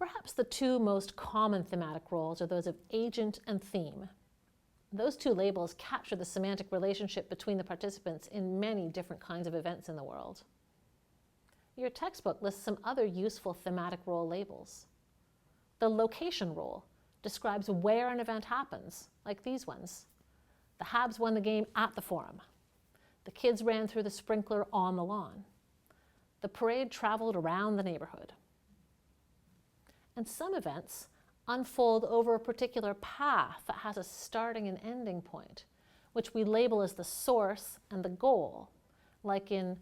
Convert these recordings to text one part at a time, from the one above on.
Perhaps the two most common thematic roles are those of agent and theme. Those two labels capture the semantic relationship between the participants in many different kinds of events in the world. Your textbook lists some other useful thematic role labels. The location role describes where an event happens, like these ones. The Habs won the game at the Forum. The kids ran through the sprinkler on the lawn. The parade traveled around the neighborhood. And some events unfold over a particular path that has a starting and ending point, which we label as the source and the goal, like in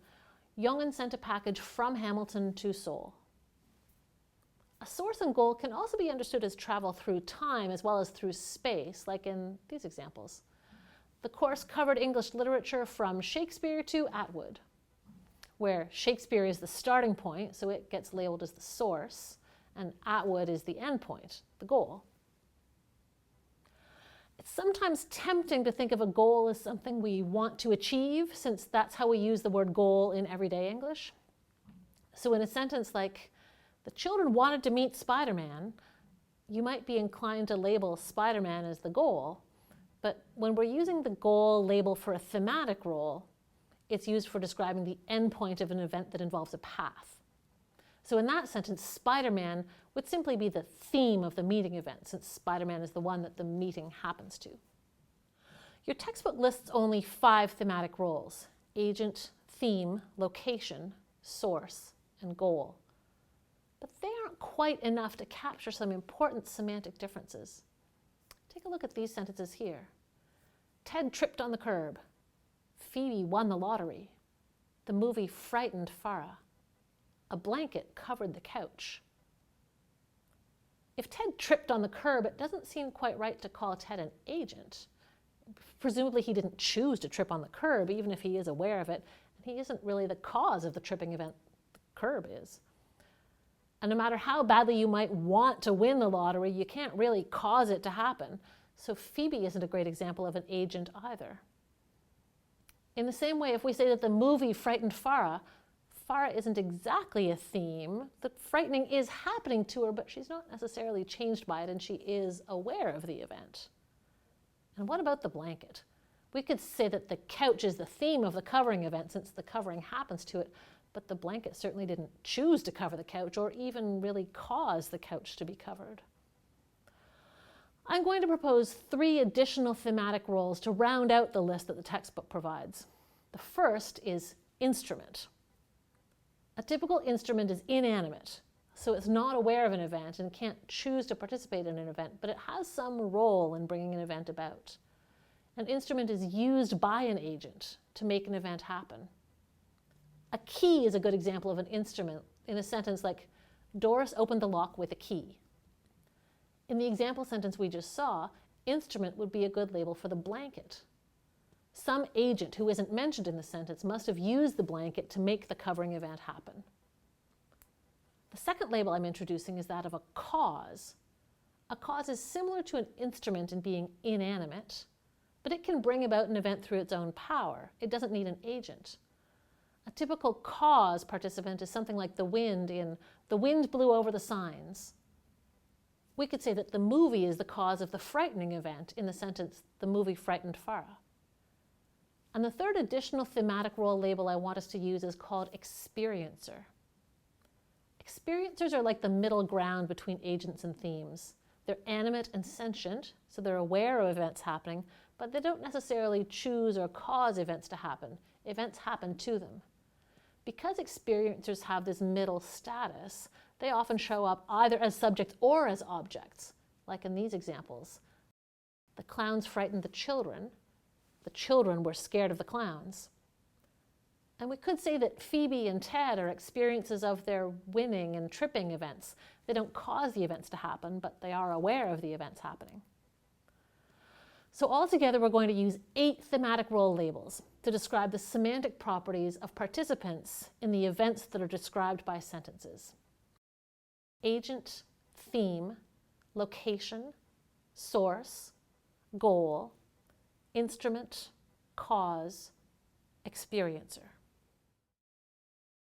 Jongen sent a package from Hamilton to Seoul. A source and goal can also be understood as travel through time as well as through space, like in these examples. The course covered English literature from Shakespeare to Atwood, where Shakespeare is the starting point, so it gets labeled as the source, and Atwood is the end point, the goal. It's sometimes tempting to think of a goal as something we want to achieve, since that's how we use the word goal in everyday English. So in a sentence like, the children wanted to meet Spider-Man, you might be inclined to label Spider-Man as the goal, but when we're using the goal label for a thematic role, it's used for describing the end point of an event that involves a path. So in that sentence, Spider-Man would simply be the theme of the meeting event, since Spider-Man is the one that the meeting happens to. Your textbook lists only 5 thematic roles: agent, theme, location, source, and goal. But they aren't quite enough to capture some important semantic differences. Take a look at these sentences here. Ted tripped on the curb. Phoebe won the lottery. The movie frightened Farah. A blanket covered the couch. If Ted tripped on the curb, it doesn't seem quite right to call Ted an agent. Presumably he didn't choose to trip on the curb, even if he is aware of it, and he isn't really the cause of the tripping event. The curb is. And no matter how badly you might want to win the lottery, you can't really cause it to happen. So Phoebe isn't a great example of an agent either. In the same way, if we say that the movie frightened Farah, Farah isn't exactly a theme. The frightening is happening to her, but she's not necessarily changed by it, and she is aware of the event. And what about the blanket? We could say that the couch is the theme of the covering event, since the covering happens to it, but the blanket certainly didn't choose to cover the couch or even really cause the couch to be covered. I'm going to propose 3 additional thematic roles to round out the list that the textbook provides. The first is instrument. A typical instrument is inanimate, so it's not aware of an event and can't choose to participate in an event, but it has some role in bringing an event about. An instrument is used by an agent to make an event happen. A key is a good example of an instrument in a sentence like, Doris opened the lock with a key. In the example sentence we just saw, instrument would be a good label for the blanket. Some agent who isn't mentioned in the sentence must have used the blanket to make the covering event happen. The second label I'm introducing is that of a cause. A cause is similar to an instrument in being inanimate, but it can bring about an event through its own power. It doesn't need an agent. A typical cause participant is something like the wind in The Wind Blew Over the Signs. We could say that the movie is the cause of the frightening event in the sentence, the movie frightened Farah. And the third additional thematic role label I want us to use is called experiencer. Experiencers are like the middle ground between agents and themes. They're animate and sentient, so they're aware of events happening, but they don't necessarily choose or cause events to happen. Events happen to them. Because experiencers have this middle status, they often show up either as subjects or as objects, like in these examples. The clowns frightened the children were scared of the clowns. And we could say that Phoebe and Ted are experiences of their winning and tripping events. They don't cause the events to happen, but they are aware of the events happening. So altogether, we're going to use 8 thematic role labels to describe the semantic properties of participants in the events that are described by sentences. Agent, theme, location, source, goal, instrument, cause, experiencer.